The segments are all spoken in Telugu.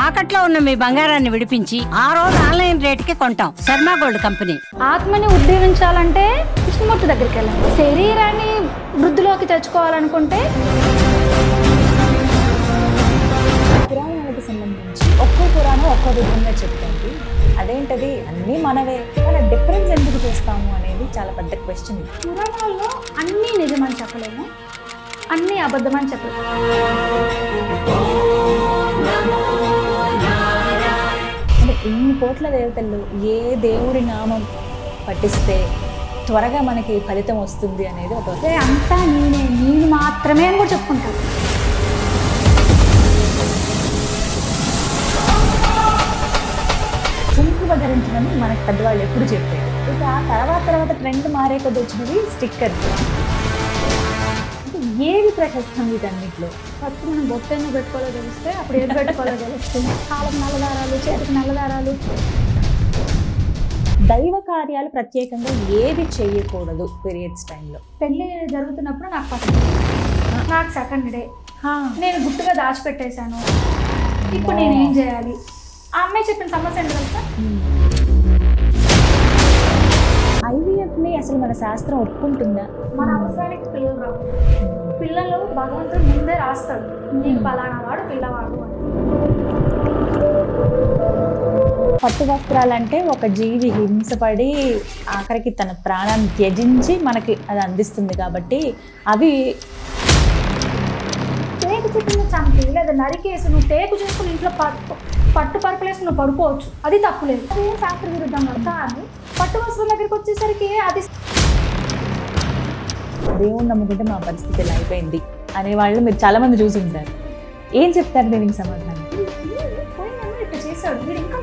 తాకట్లో ఉన్న మీ బంగారాన్ని విడిపించి ఆ రోజు ఆన్లైన్ రేటుకి కొంటాం. Sharma gold company. ఆత్మని ఉద్దీవించాలంటే విష్ణుమూర్తి దగ్గరికి వెళ్ళాలి. శరీరాన్ని వృద్ధిలోకి తెచ్చుకోవాలనుకుంటే పురాణాలకు సంబంధించి ఒక్కో పురాణం ఒక్కో విధంగా చెప్తుంది. అదేంటది అన్నీ మనవే, మన డిఫరెన్స్ ఎందుకు చేస్తాము అనేది చాలా పెద్ద క్వశ్చన్. పురాణాల్లో అన్నీ నిజమని చెప్పలేము, అన్నీ అబద్ధమని చెప్పలేము. అంటే ఇన్ని కోట్ల దేవతల్లో ఏ దేవుడి నామం పఠిస్తే త్వరగా మనకి ఫలితం వస్తుంది అనేది ఒక అంతా నేను మాత్రమే అని కూడా చెప్పుకుంటాను. కుంకుమ ధరించడం మనకు పెద్దవాళ్ళు ఎప్పుడు చెప్పారు. ఇక తర్వాత ట్రెండ్ మారే కొద్ది వచ్చినవి స్టిక్కర్. ఏది ప్రశస్తం వీటన్నిటిలో? ఫస్ట్ మనం బొట్టెన్ను పెట్టుకోవాలో తెలిస్తే అప్పుడు ఏది పెట్టుకోవాలో తెలుస్తుంది. కాళ్ళకు నల్లదారాలు, చేతికి నల్లదారాలు. దైవ కార్యాలు ప్రత్యేకంగా ఏది చేయకూడదు పీరియడ్స్ టైంలో? పెళ్ళి జరుగుతున్నప్పుడు నాకు ఫస్ట్, నాకు సెకండ్ డే నేను గుట్టుగా దాచిపెట్టేశాను. ఇప్పుడు నేను ఏం చేయాలి? ఆ అమ్మాయి చెప్పిన సమస్య ఏంటి తెలుసా? ఐవీఎఫ్ని అసలు మన శాస్త్రం ఒప్పుకుంటుందా? మన అవసరానికి పిల్లలు రావు. పిల్లలు భగవంతుడు ముందే రాస్తాడు, నీకు పలానా వాడు పిల్లవాడు అని. పట్టు వస్త్రాలంటే ఒక జీవి హింసపడి ఆఖరికి తన ప్రాణాన్ని త్యజించి మనకి అది అందిస్తుంది కాబట్టి అవి టేకు చెట్టుని చంపి లేదా నరికేసి నువ్వు టేకు చేసుకుని ఇంట్లో పట్టు పరుపులేసి నువ్వు పడుకోవచ్చు, అది తప్పులేదు. అది ఏం శాస్త్ర విరుద్ధం కానీ పట్టు వస్త్రం దగ్గరికి వచ్చేసరికి అది దేవుణ్ణి నమ్ముకుంటే మా పరిస్థితి ఇలా అయిపోయింది అనేవాళ్ళు మీరు చాలా మంది చూసి ఉంటారు. ఏం చెప్తారు దీనికి సమాధానం? ఇట్లా చేశాడు వీడు ఇంకా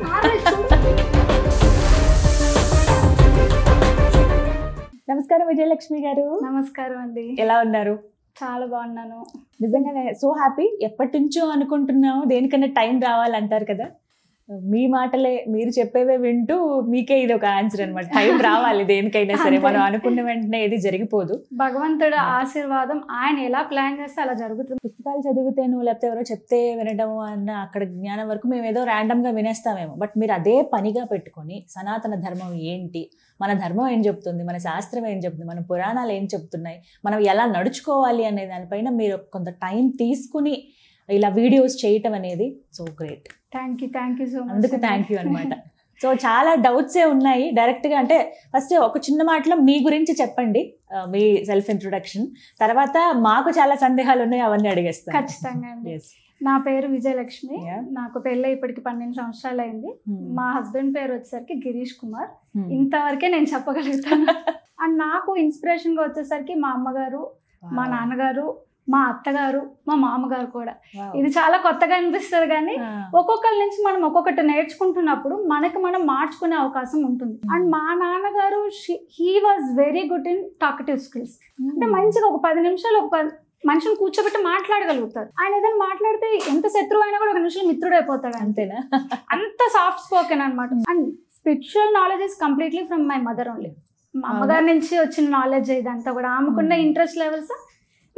నమస్కారం విజయలక్ష్మి గారు. నమస్కారం అండి. ఎలా ఉన్నారు? చాలా బాగున్నాను. నిజంగానే సో హ్యాపీ. ఎప్పటి నుంచో అనుకుంటున్నాము దేనికన్నా టైం రావాలంటారు కదా, మీ మాటలే మీరు చెప్పేవే వింటూ మీకే ఇది ఒక ఆన్సర్ అనమాట. టైం రావాలి దేనికైనా సరే, మనం అనుకున్న వెంటనే ఏది జరిగిపోదు. భగవంతుడు ఆశీర్వాదం, ఆయన ఎలా ప్లాన్ చేస్తే అలా జరుగుతుంది. పుస్తకాలు చదివితేను లేకపోతే ఎవరో చెప్తే వినడం అన్న అక్కడ జ్ఞానం వరకు మేము ఏదో ర్యాండమ్గా వినేస్తామేమో. బట్ మీరు అదే పనిగా పెట్టుకొని సనాతన ధర్మం ఏంటి, మన ధర్మం ఏం చెప్తుంది, మన శాస్త్రం ఏం చెప్తుంది, మన పురాణాలు ఏం చెప్తున్నాయి, మనం ఎలా నడుచుకోవాలి అనే దానిపైన మీరు కొంత టైం తీసుకుని ఇలా వీడియోస్ చేయటం అనేది so great. Thank you so much. అందుకు థ్యాంక్ యూ అనమాట. సో చాలా డౌట్సే ఉన్నాయి. డైరెక్ట్గా అంటే ఫస్ట్ ఒక చిన్న మాటలో మీ గురించి చెప్పండి, మీ సెల్ఫ్ ఇంట్రొడక్షన్. తర్వాత మాకు చాలా సందేహాలు ఉన్నాయి, అవన్నీ అడిగేస్తాను. ఖచ్చితంగా అండి. నా పేరు విజయలక్ష్మి. నాకు పెళ్ళి ఇప్పటికి 12 సంవత్సరాలు అయింది. మా హస్బెండ్ పేరు వచ్చేసరికి గిరీష్ కుమార్. ఇంతవరకే నేను చెప్పగలుగుతాను. అండ్ నాకు ఇన్స్పిరేషన్ గా వచ్చేసరికి మా అమ్మగారు, మా నాన్నగారు, మా అత్తగారు, మా మామగారు కూడా. ఇది చాలా కొత్తగా అనిపిస్తుంది కానీ ఒక్కొక్కరి నుంచి మనం ఒక్కొక్కటి నేర్చుకుంటున్నప్పుడు మనకి మనం మార్చుకునే అవకాశం ఉంటుంది. అండ్ మా నాన్నగారు he was very good in talkative skills. అంటే మంచిగా ఒక 10 నిమిషాలు ఒక మనిషిని కూర్చోబెట్టి మాట్లాడగలుగుతారు. ఆయన ఏదైనా మాట్లాడితే ఎంత శత్రువు అయినా కూడా ఒక నిమిషంలో మిత్రుడు అయిపోతాడు. అంతేనా? అంత సాఫ్ట్ స్పోకెన్ అనమాట. And spiritual knowledge is completely from my mother only. మా అమ్మగారి నుంచి వచ్చిన నాలెడ్జ్ ఇదంతా కూడా. ఆమెకున్న ఇంట్రెస్ట్ లెవెల్స్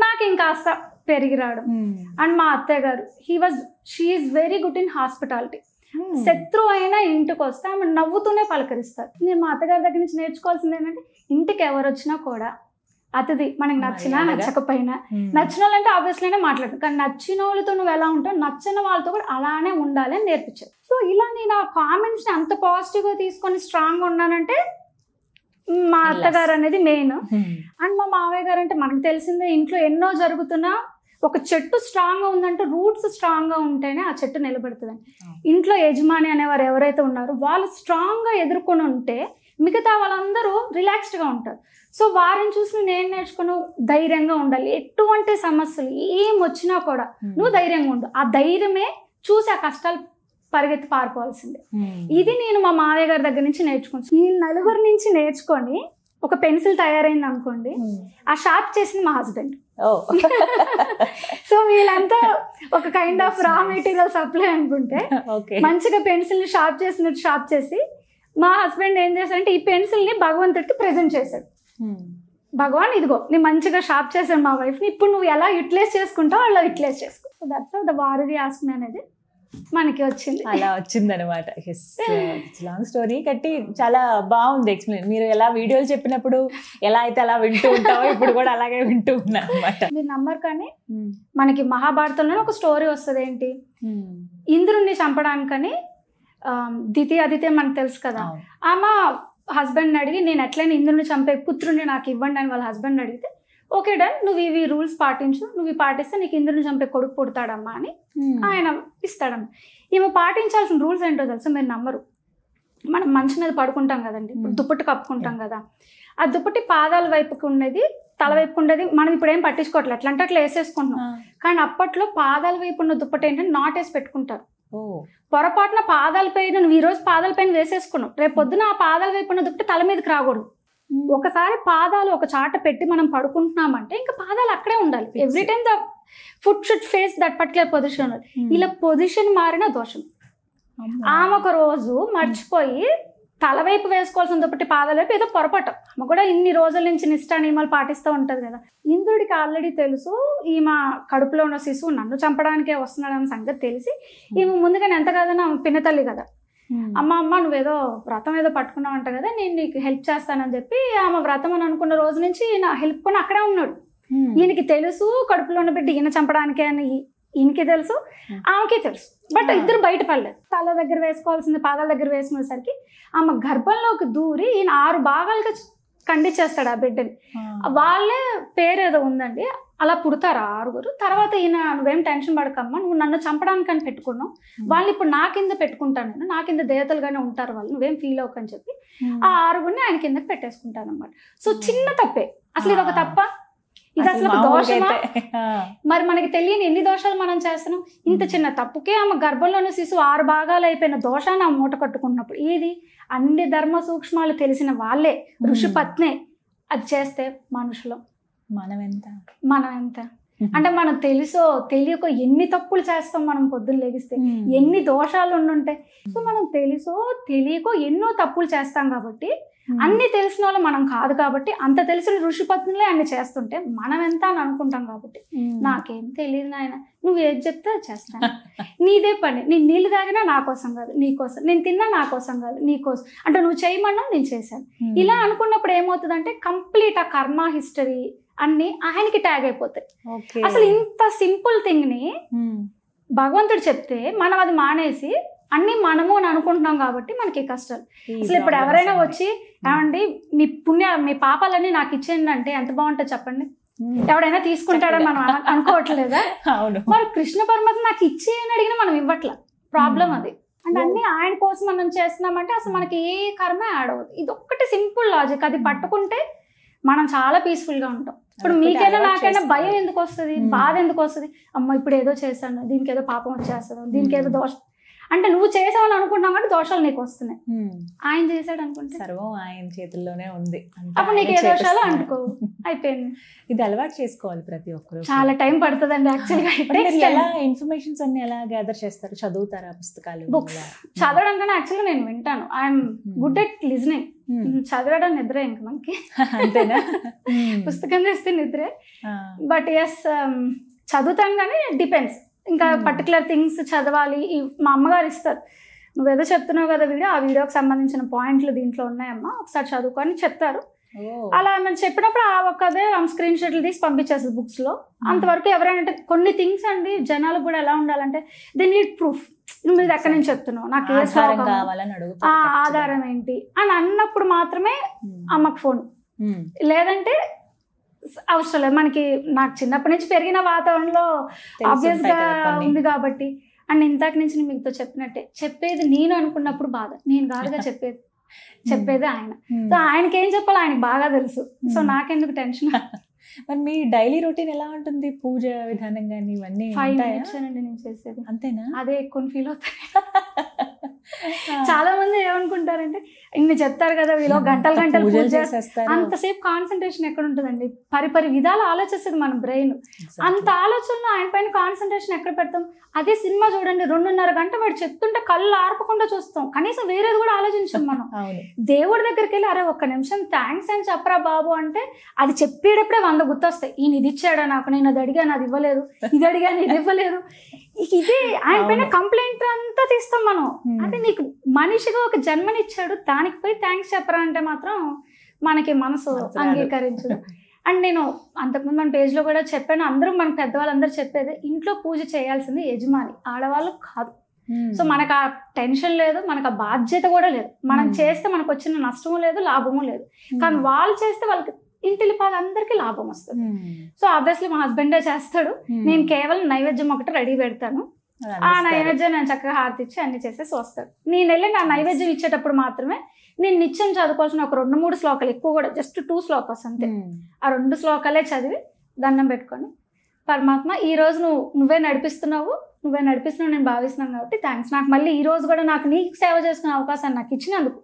నాకు ఇంకాస్త పెరిగి రావడం. అండ్ మా అత్తయ్య గారు she is very good in hospitality. శత్రువు అయినా ఇంటికి వస్తే ఆమె నవ్వుతూనే పలకరిస్తారు. నేను మా అత్తగారి దగ్గర నుంచి నేర్చుకోవాల్సింది ఏంటంటే, ఇంటికి ఎవరు వచ్చినా కూడా అతిథి మనకి నచ్చినా నచ్చకపోయినా, నచ్చిన వాళ్ళంటే ఆబ్వియస్లీనే మాట్లాడతాను, కానీ నచ్చిన వాళ్ళతో నువ్వు ఎలా ఉంటావు, నచ్చిన వాళ్ళతో కూడా అలానే ఉండాలి అని నేర్పించారు. సో ఇలా నేను ఆ కామెంట్స్ని అంత పాజిటివ్గా తీసుకొని స్ట్రాంగ్గా ఉన్నానంటే మా అత్తగారు అనేది మెయిన్. అండ్ మా మావయ్య గారు అంటే మనకు తెలిసిందే, ఇంట్లో ఎన్నో జరుగుతున్నా ఒక చెట్టు స్ట్రాంగ్గా ఉందంటే రూట్స్ స్ట్రాంగ్గా ఉంటేనే ఆ చెట్టు నిలబడుతుంది. ఇంట్లో యజమాని అనేవారు ఎవరైతే ఉన్నారో వాళ్ళు స్ట్రాంగ్గా ఎదుర్కొని ఉంటే మిగతా వాళ్ళందరూ రిలాక్స్డ్గా ఉంటారు. సో వారిని చూసి నేను నేర్చుకుని ధైర్యంగా ఉండాలి. ఎటువంటి సమస్యలు ఏం వచ్చినా కూడా నువ్వు ధైర్యంగా ఉండు. ఆ ధైర్యమే చూసి ఆ కష్టాలు పరిగెత్తి పారిపోవాల్సిందే. ఇది నేను మా మావయ్య గారి దగ్గర నుంచి నేర్చుకున్నాను. ఈ నలుగురు నుంచి నేర్చుకొని ఒక పెన్సిల్ తయారైంది అనుకోండి, ఆ షార్ప్ చేసింది మా హస్బెండ్. సో వీళ్ళంతా ఒక kind of raw material supply అనుకుంటే మంచిగా పెన్సిల్ని షార్ప్ చేసి మా హస్బెండ్ ఏం చేశాడంటే ఈ పెన్సిల్ని భగవంతుడికి ప్రెజెంట్ చేశాడు. భగవాన్ ఇదిగో నీ మంచిగా షార్ప్ చేశాను మా వైఫ్ని, ఇప్పుడు నువ్వు ఎలా యూటిలైజ్ చేసుకుంటావు అలా యూటిలైజ్ చేసుకో. సో దట్స్ ద వారధి ఆస్క్ అనేది మనకి వచ్చింది. అలా వచ్చిందనమాట. లాంగ్ స్టోరీ కట్టి చాలా బాగుంది ఎక్స్ప్లెయిన్. మీరు ఎలా వీడియోలు చెప్పినప్పుడు ఎలా అయితే అలా వింటూ ఉంటావో ఇప్పుడు కూడా అలాగే వింటూ ఉన్నాను అనమాట. మీరు నమ్మరు కానీ మనకి మహాభారతంలో ఒక స్టోరీ వస్తుంది. ఏంటి, ఇంద్రుణ్ణి చంపడానికని అదితే మనకు తెలుసు కదా, ఆమె హస్బెండ్ని అడిగి నేను ఎట్లయినా ఇంద్రుని చంపే పుత్రుడిని నాకు ఇవ్వండి అని వాళ్ళ హస్బెండ్ అడిగితే, ఓకే డన్, నువ్వు ఇవి రూల్స్ పాటించు, నువ్వు ఇవి పాటిస్తే నీకు ఇంద్రుని చంపే కొడుకు పుడతాడమ్మా అని ఆయన ఇస్తాడమ్మా. ఈమె పాటించాల్సిన రూల్స్ ఏంటో తెలుసా, మీరు నమ్మరు. మనం మంచి మీద పడుకుంటాం కదండి, ఇప్పుడు దుప్పటి కప్పుకుంటాం కదా, ఆ దుప్పటి పాదాల వైపుకి ఉండేది, తల వైపుకు ఉండేది మనం ఇప్పుడు ఏం పట్టించుకోవట్లేదు, ఎట్లా అంటే అట్లా వేసేసుకుంటున్నాం. కానీ అప్పట్లో పాదాల వైపు ఉన్న దుప్పటి ఏంటంటే నాట్ వేసి పెట్టుకుంటారు. పొరపాటున పాదాల పైన నువ్వు ఈరోజు పాదాల పైన వేసేసుకున్నావు, రేపు పొద్దున ఆ పాదాల వైపు ఉన్న దుప్పటి తల మీదకి రాకూడదు. ఒకసారి పాదాలు ఒక చాట పెట్టి మనం పడుకుంటున్నామంటే ఇంకా పాదాలు అక్కడే ఉండాలి. Every time the foot should face that particular position. ఇలా పొజిషన్ మారిన దోషం. ఆమె ఒక రోజు మర్చిపోయి తల వైపు వేసుకోవాల్సిన దుప్పటి పాదాల వైపు ఏదో పొరపాటు. ఆమె కూడా ఇన్ని రోజుల నుంచి నిష్ఠా నియమాలు పాటిస్తూ ఉంటది కదా. ఇంద్రుడికి ఆల్రెడీ తెలుసు ఈమె కడుపులో ఉన్న శిశువు నన్ను చంపడానికే వస్తున్నాడన్న సంగతి తెలిసి ఈమె ముందుగానే ఎంత కాదన్నా పిన్నతల్లి కదా, అమ్మ నువ్వేదో వ్రతం ఏదో పట్టుకున్నావంట కదా, నేను నీకు హెల్ప్ చేస్తానని చెప్పి ఆమె వ్రతం అని అనుకున్న రోజు నుంచి ఈయన హెల్ప్ కొని అక్కడే ఉన్నాడు. ఈయనకి తెలుసు కడుపులో ఉన్న బిడ్డ ఈయన చంపడానికే అని ఈయనకి తెలుసు, ఆమెకి తెలుసు. బట్ ఇద్దరు బయట పడలేదు. తల దగ్గర వేసుకోవాల్సింది పాదాల దగ్గర వేసుకునేసరికి ఆమె గర్భంలోకి దూరి ఈయన 6 భాగాలుగా ఖండించేస్తాడు ఆ బిడ్డని. వాళ్ళే పేరేదో ఉందండి, అలా పుడతారు 6. తర్వాత ఈయన నువ్వేం టెన్షన్ పడకమ్మా, నువ్వు నన్ను చంపడానికని పెట్టుకున్నావు, వాళ్ళు ఇప్పుడు నా కింద పెట్టుకుంటాను, నేను నా కింద దేవతలుగానే ఉంటారు వాళ్ళు, నువ్వేం ఫీల్ అవ్వకని చెప్పి ఆ 6 ఆయన కిందకి పెట్టేసుకుంటాను అనమాట. సో చిన్న తప్పే, అసలు ఇది ఒక తప్ప, ఇది అసలు ఒక దోషమా? మరి మనకి తెలియని ఎన్ని దోషాలు మనం చేస్తున్నాం. ఇంత చిన్న తప్పుకే ఆమె గర్భంలోని శిశువు 6 భాగాలు అయిపోయిన దోషాన్ని ఆమె మూట కట్టుకున్నప్పుడు ఏది అన్ని ధర్మ సూక్ష్మాలు తెలిసిన వాళ్ళే ఋషి పత్నే అది చేస్తే మనుషులు మనం ఎంత అంటే మనం తెలుసో తెలియకో ఎన్ని తప్పులు చేస్తాం. మనం పొద్దున్న లెగిస్తే ఎన్ని దోషాలు ఉండుంటాయి. సో మనం తెలుసో తెలియకో ఎన్నో తప్పులు చేస్తాం కాబట్టి అన్ని తెలిసిన వాళ్ళు మనం కాదు కాబట్టి, అంత తెలిసిన ఋషి పత్నులే అన్ని చేస్తుంటే మనం ఎంత అని అనుకుంటాం కాబట్టి నాకేం తెలియదు నాయన, నువ్వు ఏది చెప్తే చేస్తాను, నీదే పని, నేను నీళ్ళు తాగినా నా కోసం కాదు నీకోసం, నేను తిన్నా నా కోసం కాదు నీకోసం, అంటే నువ్వు చేయమన్నా నేను చేశాను. ఇలా అనుకున్నప్పుడు ఏమవుతుందంటే కంప్లీట్ ఆ కర్మ హిస్టరీ అన్ని ఆయనకి ట్యాగ్ అయిపోతాయి. అసలు ఇంత సింపుల్ థింగ్ ని భగవంతుడు చెప్తే మనం అది మానేసి అన్ని మనము అని అనుకుంటున్నాం కాబట్టి మనకి కష్టాలు. అసలు ఇప్పుడు ఎవరైనా వచ్చి ఏమండి మీ పాపాలన్నీ నాకు ఇచ్చేయండి అంటే ఎంత బాగుంటుంది చెప్పండి. ఎవడైనా తీసుకుంటాడని మనం అనుకోవట్లేదా? మరి కృష్ణ పరమాత్మ నాకు ఇచ్చేయని అడిగినా మనం ఇవ్వట్లే. ప్రాబ్లం అది. అంటే అన్ని ఆయన కోసం మనం చేస్తున్నామంటే అసలు మనకి ఏ కర్మ యాడ్ అవ్వదు. ఇది ఒక్కటి సింపుల్ లాజిక్, అది పట్టుకుంటే మనం చాలా పీస్ఫుల్ గా ఉంటాం. ఇప్పుడు మీకైనా నాకైనా భయం ఎందుకు వస్తుంది, బాధ ఎందుకు వస్తుంది, అమ్మ ఇప్పుడు ఏదో చేశాను దీనికి ఏదో పాపం వచ్చేస్తుంది, దీనికి ఏదో దోషం అంటే నువ్వు చేసావని అనుకుంటున్నావు అంటే దోషాలు నీకు వస్తున్నాయి. ఆయన చేశాడు అనుకుంటే సర్వం ఆయన చేతుల్లోనే ఉంది, అప్పుడు నీకు ఏ దోషాలు అంటుకో అయిపోయింది. ఇది అలవాటు చేసుకోవాలి ప్రతి ఒక్కరు. చాలా టైం పడుతుందండి యాక్చువల్గా. ఎలా ఇన్ఫర్మేషన్స్ అన్ని ఎలా గ్యాదర్ చేస్తారు? చదువుతారా పుస్తకాలు? బుక్స్ చదవడం కన్నా యాక్చువల్గా నేను వింటాను. I'm good at listening. చదవడం నిద్రే ఇంక మనకి, అంతేనా? పుస్తకం చేస్తే నిద్రే. బట్ ఎస్ చదువుతాను కానీ డిపెండ్స్, ఇంకా పర్టికులర్ థింగ్స్ చదవాలి. మా అమ్మగారు ఇస్తారు, నువ్వేదో చెప్తున్నావు కదా వీడియో, ఆ వీడియోకి సంబంధించిన పాయింట్లు దీంట్లో ఉన్నాయమ్మా ఒకసారి చదువుకొని చెప్తారు. అలా మేము చెప్పినప్పుడు ఆ ఒక్కదే స్క్రీన్ షాట్లు తీసి పంపించేస్తుంది బుక్స్ లో. అంతవరకు ఎవరైనా అంటే కొన్ని థింగ్స్ అండి జనాలకు కూడా ఎలా ఉండాలంటే దే నీడ్ ప్రూఫ్. నువ్వు ఇది ఎక్కడి నుంచి చెప్తున్నావు, నాకు ఏ ఆధారం ఏంటి అని అన్నప్పుడు మాత్రమే అమ్మకు ఫోన్, లేదంటే అవసరం లేదు. మనకి నాకు చిన్నప్పటి నుంచి పెరిగిన వాతావరణంలో ఆబ్వియస్ గా ఉంది కాబట్టి. అండ్ ఇంతకు నుంచి నేను మీతో చెప్పినట్టే చెప్పేది నేను అనుకున్నప్పుడు బాధ, నేను కాదుగా చెప్పేది ఆయన. సో ఆయనకి ఏం చెప్పాలో ఆయనకి బాగా తెలుసు. సో నాకెందుకు టెన్షన్. మరి మీ డైలీ రొటీన్ ఎలా ఉంటుంది? పూజ విధానం కానీ ఇవన్నీ 5 minutes అండి నేను చేసేది, అంతేనా? అదే ఎక్కువ ఫీల్ అవుతాయి. చాలా మంది ఏమనుకుంటారంటే ఇన్ని చెప్తారు కదా వీళ్ళు గంటలు పూజ చేస్తారు, అంతసేపు కాన్సన్ట్రేషన్ ఎక్కడ ఉంటుందండి? పరిపరి విధాలు ఆలోచిస్తుంది మన బ్రెయిన్. అంత ఆలోచనలో ఆయన పైన కాన్సన్ట్రేషన్ ఎక్కడ పెడతాం? అదే సినిమా చూడండి 2.5 గంట వాడు చెప్తుంటే కళ్ళు ఆర్పకుండా చూస్తాం, కనీసం వేరేది కూడా ఆలోచించాం మనం. దేవుడి దగ్గరికి వెళ్ళి అరే ఒక్క నిమిషం థ్యాంక్స్ అని చెప్పరా బాబు అంటే అది చెప్పేటప్పుడే 100 గుర్తొస్తాయి. ఈయన ఇది ఇచ్చాడా నాకు, నేను అది అడిగాను అది ఇవ్వలేదు, ఇది అడిగాను ఇది ఇవ్వలేదు. ఇదే ఆయన పైన కంప్లైంట్ అంతా తీస్తాం మనం. అంటే నీకు మనిషిగా ఒక జన్మనిచ్చాడు, దానికి పోయి థ్యాంక్స్ చెప్పరా అంటే మాత్రం మనకి మనసు అంగీకరించదు. అండ్ నేను అంతకుముందు మన పేజ్లో కూడా చెప్పాను, అందరూ మన పెద్దవాళ్ళందరూ చెప్పేది ఇంట్లో పూజ చేయాల్సింది యజమాని, ఆడవాళ్ళు కాదు. సో మనకు ఆ టెన్షన్ లేదు, మనకు ఆ బాధ్యత కూడా లేదు. మనం చేస్తే మనకు వచ్చిన నష్టము లేదు, లాభము లేదు. కానీ వాళ్ళు చేస్తే వాళ్ళకి ఇంటిలి పాలు అందరికీ లాభం వస్తుంది. సో ఆబ్వియస్లీ మా హస్బెండే చేస్తాడు, నేను కేవలం నైవేద్యం ఒకటి రెడీ పెడతాను. ఆ నైవేద్యం నేను చక్కగా హారతి ఇచ్చి అన్ని చేసేసి వస్తాడు. నేను వెళ్ళి నా నైవేద్యం ఇచ్చేటప్పుడు మాత్రమే నేను నిత్యం చదువుకోవాల్సిన ఒక 2-3 శ్లోకాలు, ఎక్కువ కూడా జస్ట్ 2 శ్లోకాస్ అంతే. ఆ 2 శ్లోకాలే చదివి దండం పెట్టుకొని, పరమాత్మ ఈ రోజు నువ్వే నడిపిస్తున్నావు నేను భావిస్తున్నాను కాబట్టి థ్యాంక్స్. నాకు మళ్ళీ ఈ రోజు కూడా నాకు నీకు సేవ చేసుకునే అవకాశాన్ని నాకు ఇచ్చినందుకు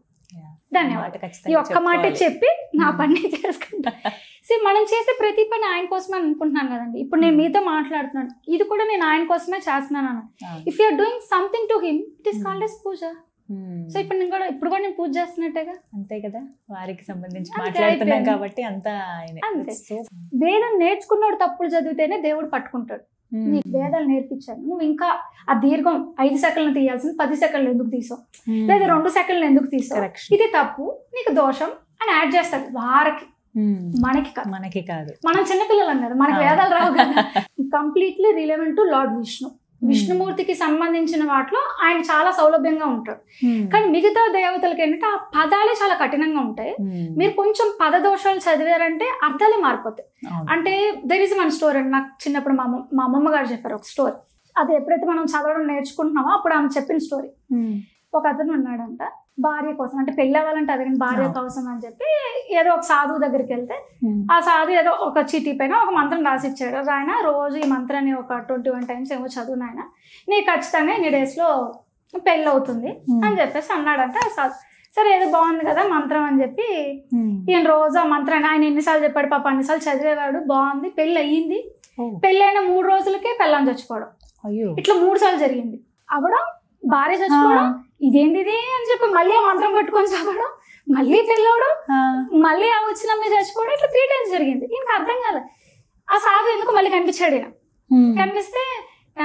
ధన్యవాదాలు. ఈ ఒక్క మాట చెప్పి నా పని చేసుకుంటా. మనం చేసే ప్రతి పని ఆయన కోసమే అనుకుంటున్నాను కదండి. ఇప్పుడు నేను మీతో మాట్లాడుతున్నాను, ఇది కూడా నేను ఆయన కోసమే చేస్తున్నాను. If you're doing something to him, it is called as puja. So ఇప్పుడు నేను పూజ చేస్తున్నట్టేగా, అంతే కదా, వారికి సంబంధించి మాట్లాడుతున్నాం కాబట్టి అంతా అంతే. వేదం నేర్చుకున్నాడు తప్పులు చదివితేనే దేవుడు పట్టుకుంటాడు. నీకు వేదాలు నేర్పించాను, నువ్వు ఇంకా ఆ దీర్ఘం 5 సెకండ్లు తీయాల్సింది 10 సెకండ్లు ఎందుకు తీసావు, లేదా 2 సెకండ్లు ఎందుకు తీసావు, ఇది తప్పు, నీకు దోషం అని యాడ్ చేస్తాడు. వారికి మనకి కాదు, మనం చిన్నపిల్లలం కదా, మనకి వేదాలు రావు కదా. కంప్లీట్లీ రిలవెంట్ టు లార్డ్ విష్ణుమూర్తికి సంబంధించిన వాటిలో ఆయన చాలా సౌలభ్యంగా ఉంటాడు. కానీ మిగతా దేవతలకి ఏంటంటే ఆ పదాలే చాలా కఠినంగా ఉంటాయి. మీరు కొంచెం పద దోషాలు చదివారంటే అర్థాలే మారిపోతాయి. అంటే దెర్ ఈజ్ వన్ స్టోరీ అండి, నాకు చిన్నప్పుడు మా అమ్మమ్మ గారు చెప్పారు ఒక స్టోరీ. అది ఎప్పుడైతే మనం చదవడం నేర్చుకుంటున్నామో అప్పుడు ఆమె చెప్పిన స్టోరీ. ఒక అతను ఉన్నాడంట, భార్య కోసం, అంటే పెళ్ళి అవ్వాలంటే అదే భార్య కోసం అని చెప్పి ఏదో ఒక సాధువు దగ్గరికి వెళ్తే ఆ సాధువు ఏదో ఒక చీటీ పైన ఒక మంత్రం రాసి ఇచ్చాడు. ఆయన రోజు ఈ మంత్రాన్ని ఒక 21 టైమ్స్ ఏమో చదువు నాయన, నీకు ఖచ్చితంగా ఇన్ని డేస్లో పెళ్ళి అవుతుంది అని చెప్పేసి అన్నాడంట ఆ సాధు. సరే ఏదో బాగుంది కదా మంత్రం అని చెప్పి ఈయన రోజు ఆ మంత్రాన్ని ఆయన ఎన్నిసార్లు చెప్పాడు పాప, అన్నిసార్లు చదివేవాడు, బాగుంది, పెళ్ళి అయ్యింది. పెళ్ళి అయిన 3 రోజులకే పెళ్ళాం చచ్చిపోవడం, ఇట్లా 3 సార్లు జరిగింది. అవడం, భార్య చచ్చిపోవడం, ఇదేంటిది అని చెప్పి మళ్ళీ ఆ మంత్రం కట్టుకొని చదవడం, మళ్ళీ పెళ్ళవడం, మళ్ళీ ఆ వచ్చిన మీద చచ్చిపోవడం, ఇట్లా 3 టైమ్స్ జరిగింది. ఇంకా అర్థం కాదు. ఆ సాధు ఎందుకు మళ్ళీ కనిపించాడు. ఈయన కనిపిస్తే,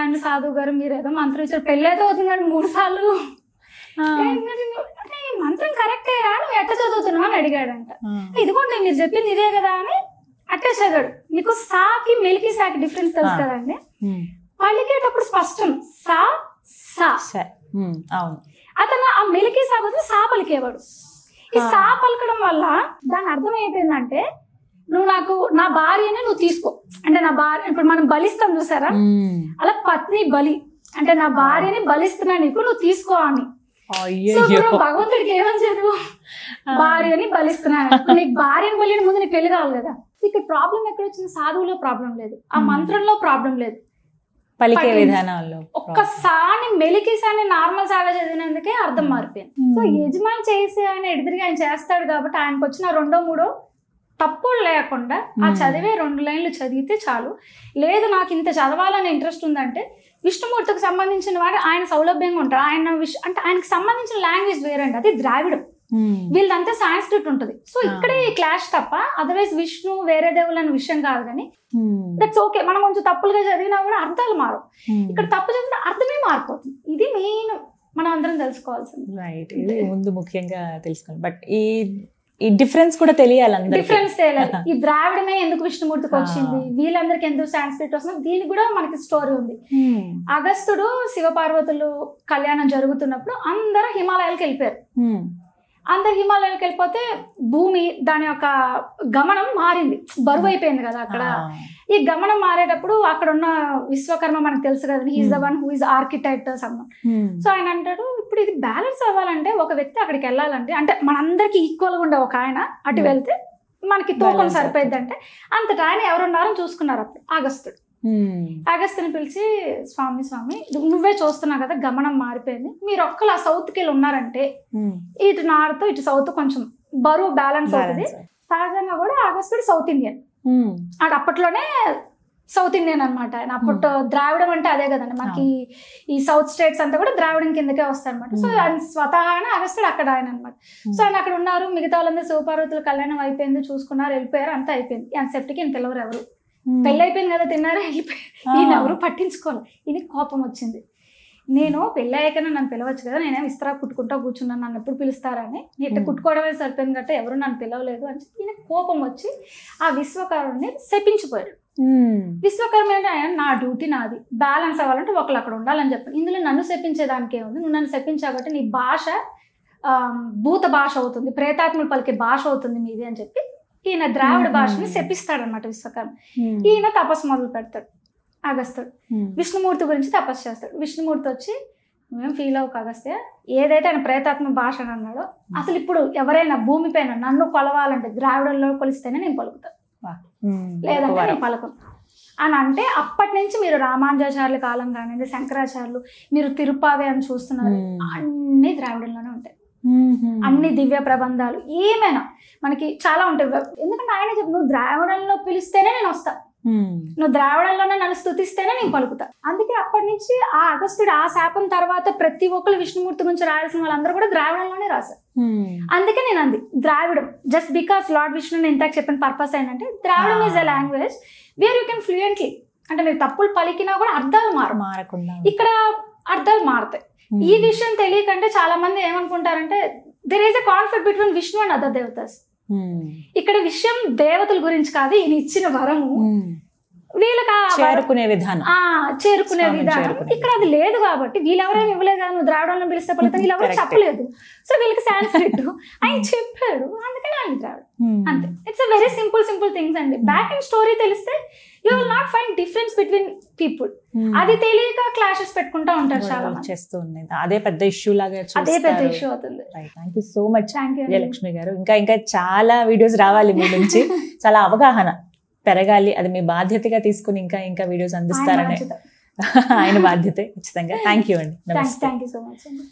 అండ్ సాధువు గారు మీరు ఏదో మంత్రం ఇచ్చారు, పెళ్ళి అయితే అవుతుంది కానీ 3 సార్లు అంటే మంత్రం కరెక్టే రా, నువ్వు ఎట్లా చదువుతున్నావు అని అడిగాడంట. ఇదిగోండి మీరు చెప్పింది ఇదే కదా అని అట్టే చదివాడు. మీకు సాకి మెలికి సాకి డిఫరెన్స్ తెలుసు కదండి. పలికేటప్పుడు స్పష్టం సా సా, అవును. అతను ఆ మెలికి సాగుతూ సా పలికేవాడు. ఈ సా పలకడం వల్ల దాని అర్థం అయిపోయిందంటే, నువ్వు నాకు నా భార్యని నువ్వు తీసుకో, అంటే నా భార్య, ఇప్పుడు మనం బలిస్తాం చూసారా, అలా పత్ని బలి అంటే నా భార్యని బలిస్తున్నా నీకు, నువ్వు తీసుకో అని. భగవంతుడికి ఏమని చదువు, భార్యని బలిస్తున్నాను, నీకు భార్యని బలిని ముందు నీకు పెళ్లి కావాలి కదా. ఇక్కడ ప్రాబ్లం ఎక్కడ వచ్చింది, సాధువులో ప్రాబ్లం లేదు, ఆ మంత్రంలో ప్రాబ్లం లేదు, పలికే విధానాల్లో ఒక్కసారి మెలికిసాని నార్మల్ సాగా చదివినందుకే అర్థం మారిపోయింది. సో యజమాని చేసి ఆయన ఎదురుగా ఆయన చేస్తాడు కాబట్టి ఆయనకు వచ్చిన 2-3 తప్పులు లేకుండా ఆ చదివే 2 లైన్లు చదివితే చాలు. లేదు నాకు ఇంత చదవాలని ఇంట్రెస్ట్ ఉందంటే విష్ణుమూర్తికి సంబంధించిన వాడు ఆయన సౌలభ్యంగా ఉంటారు. ఆయన అంటే ఆయనకు సంబంధించిన లాంగ్వేజ్ వేరండి, అది ద్రావిడం, వీళ్ళంతా సాంస్క్రిట్ ఉంటుంది. సో ఇక్కడే ఈ క్లాష్ తప్ప, అదర్వైజ్ విష్ణు వేరే దేవుళ్ళు అనే విషయం కాదు. కానీ దట్స్ ఓకే, మనం కొంచెం తప్పులుగా చదివినా కూడా అర్థాలు మారు. ఇక్కడ తప్పు చదివితే అర్థమే మారిపోతుంది. ఇది మెయిన్ మనం అందరం తెలుసుకోవాల్సింది. రైట్, ఇది ముందు ముఖ్యంగా తెలుసుకోవాలి. బట్ ఈ డిఫరెన్స్ కూడా తెలియాలి, డిఫరెన్స్ తెలియాలి. ఈ ద్రావిడమే ఎందుకు విష్ణుమూర్తికి వచ్చింది, వీళ్ళందరికీ ఎందుకు సాంస్క్రిట్ వస్తుంది, దీనికి కూడా మనకి స్టోరీ ఉంది. అగస్త్యుడు శివపార్వతులు కళ్యాణం జరుగుతున్నప్పుడు అందరూ హిమాలయాలకు వెళ్ళిపోయారు. అందరు హిమాలయాలకు వెళ్ళిపోతే భూమి దాని యొక్క గమనం మారింది, బరువు అయిపోయింది కదా అక్కడ. ఈ గమనం మారేటప్పుడు అక్కడ ఉన్న విశ్వకర్మ మనకు తెలుసు కదా, he is the one who is architect someone. So ఆయన అంటాడు, ఇప్పుడు ఇది బ్యాలెన్స్ అవ్వాలంటే ఒక వ్యక్తి అక్కడికి వెళ్ళాలంటే, అంటే మనందరికి ఈక్వల్గా ఉండే ఒక ఆయన అటు వెళ్తే మనకి తూకం సరిపోయింది అంటే, అంతటా ఆయన ఎవరున్నారని చూసుకున్నారు. అప్పుడు అగస్త్యుని పిలిచి, స్వామి నువ్వే చూస్తున్నావు కదా గమనం మారిపోయింది, మీరు ఒక్కరు ఆ సౌత్కి వెళ్ళి ఉన్నారంటే ఇటు నార్త్ ఇటు సౌత్ కొంచెం బరువు బ్యాలెన్స్ అవుతుంది. సహజంగా కూడా అగస్త్యుడు సౌత్ ఇండియన్, అప్పట్లోనే సౌత్ ఇండియన్ అనమాట. ఆయన అప్పట్లో ద్రావిడం అంటే అదే కదండి, మనకి ఈ సౌత్ స్టేట్స్ అంతా కూడా ద్రావిడం కిందకే వస్తాయి అనమాట. సో ఆయన స్వతహాగా అగస్త్యుడు అక్కడ ఆయన అనమాట. సో ఆయన అక్కడ ఉన్నారు, మిగతా వాళ్ళందరూ శివపార్వతులు కళ్యాణం అయిపోయింది, చూసుకున్నారు, వెళ్ళిపోయారు, అంతా అయిపోయింది. ఆయన సెప్టికి ఈయన పిల్లవరు ఎవరు పెళ్ళి అయిపోయింది కదా, తిన్నారా, వెళ్ళిపోయారు. ఈయన ఎవరు పట్టించుకోవాలి. ఈయన కోపం వచ్చింది. నేను పెళ్ళి అయ్యాకనే నన్ను పిలవచ్చు కదా, నేనేం ఇస్తరా కుట్టుకుంటా కూర్చున్నాను, నన్ను ఎప్పుడు పిలుస్తారని, నేను ఇట్లా కుట్టుకోవడమే సరిపోయింది గట్ట ఎవరు నన్ను పిలవలేదు అని చెప్పి ఈయన కోపం వచ్చి ఆ విశ్వకర్మని శపించిపోయాడు. విశ్వకర్మ అంటే నా డ్యూటీ నాది, బ్యాలెన్స్ అవ్వాలంటే ఒకళ్ళు అక్కడ ఉండాలని చెప్పి, ఇందులో నన్ను శపించేదానికి ఏముంది, నువ్వు నన్ను శపించాబట్టి నీ భాష భూత భాష అవుతుంది, ప్రేతాత్మలు పలికే భాష అవుతుంది మీది అని చెప్పి ఈయన ద్రావిడ భాషని శపిస్తాడనమాట విశ్వకర్మ. ఈయన తపస్సు మొదలు పెడతాడు. అగస్త్యుడు విష్ణుమూర్తి గురించి తపస్సు చేస్తాడు. విష్ణుమూర్తి వచ్చి నువ్వేం ఫీల్ అవ్వకు అగస్త్య, ఏదైతే ఆయన ప్రేతాత్మ భాష అని అన్నాడో, అసలు ఇప్పుడు ఎవరైనా భూమిపైన నన్ను కొలవాలంటే ద్రావిడంలో కొలిస్తేనే నేను పలుకుతాను, లేదంటే నేను పలకను అని అంటే, అప్పటి నుంచి మీరు రామానుజాచార్యుల కాలం కానివ్వండి, శంకరాచార్యులు, మీరు తిరుపావే అని చూస్తున్నారు, అన్ని ద్రావిడంలోనే ఉంటాయి. అన్ని దివ్య ప్రబంధాలు ఏమైనా మనకి చాలా ఉంటాయి. ఎందుకంటే ఆయన చెప్పి నువ్వు ద్రావిడంలో పిలిస్తేనే నేను వస్తా, నువ్వు ద్రావిడంలోనే నన్ను స్తుతిస్తేనే నేను పలుకుతా. అందుకే అప్పటి నుంచి ఆ అగస్త్యుడు ఆ శాపం తర్వాత ప్రతి ఒక్కరు విష్ణుమూర్తి గురించి రాయాల్సిన వాళ్ళందరూ కూడా ద్రావిడంలోనే రాశారు. అందుకే నేను అంది Dravidam, just because lord Vishnu నేను ఇంతకు చెప్పిన పర్పస్ ఏంటంటే Dravidam is a language where you can fluently, అంటే మీరు తప్పులు పలికినా కూడా అర్థాలు మారకుండా ఇక్కడ అర్థాలు మారుతాయి. ఈ విషయం తెలియకంటే చాలా మంది ఏమనుకుంటారంటే there is a conflict between Vishnu and other దేవతాస్. ఇక్కడ విషయం దేవతల గురించి కాదు, ఈయన ఇచ్చిన వరము వీళ్ళకి చేరుకునే విధానం ఇక్కడ అది లేదు కాబట్టి వీళ్ళెవరేమి ఇవ్వలేదు కదా, నువ్వు ద్రావిడంలో పిలిస్తే పలుకుతా, వీళ్ళెవరూ చెప్పలేదు. సో వీళ్ళకి సాంస్క్రిట్ ఆయన చెప్పాడు, అందుకని ఆయన ద్రావిడం అంతే. It's a very simple things అండి. బ్యాక్ అండ్ స్టోరీ తెలిస్తే you will not find difference between people. అది తెలియక క్లాషెస్ పెట్టుకుంటా ఉంటారు చాలా మంది. అదే పెద్ద ఇష్యూ లాగా, అదే పెద్ద ఇష్యూ అవుతుంది. Thank you so much Vijayalakshmi గారు. ఇంకా చాలా వీడియోస్ రావాలి మీ నుంచి, చాలా అవగాహన పెరగాలి, అది మీ బాధ్యతగా తీసుకుని ఇంకా వీడియోస్ అందిస్తారనే ఆయన బాధ్యతే ఖచ్చితంగా. థ్యాంక్ యూ అండి. థ్యాంక్ యూ సో మచ్ అండి.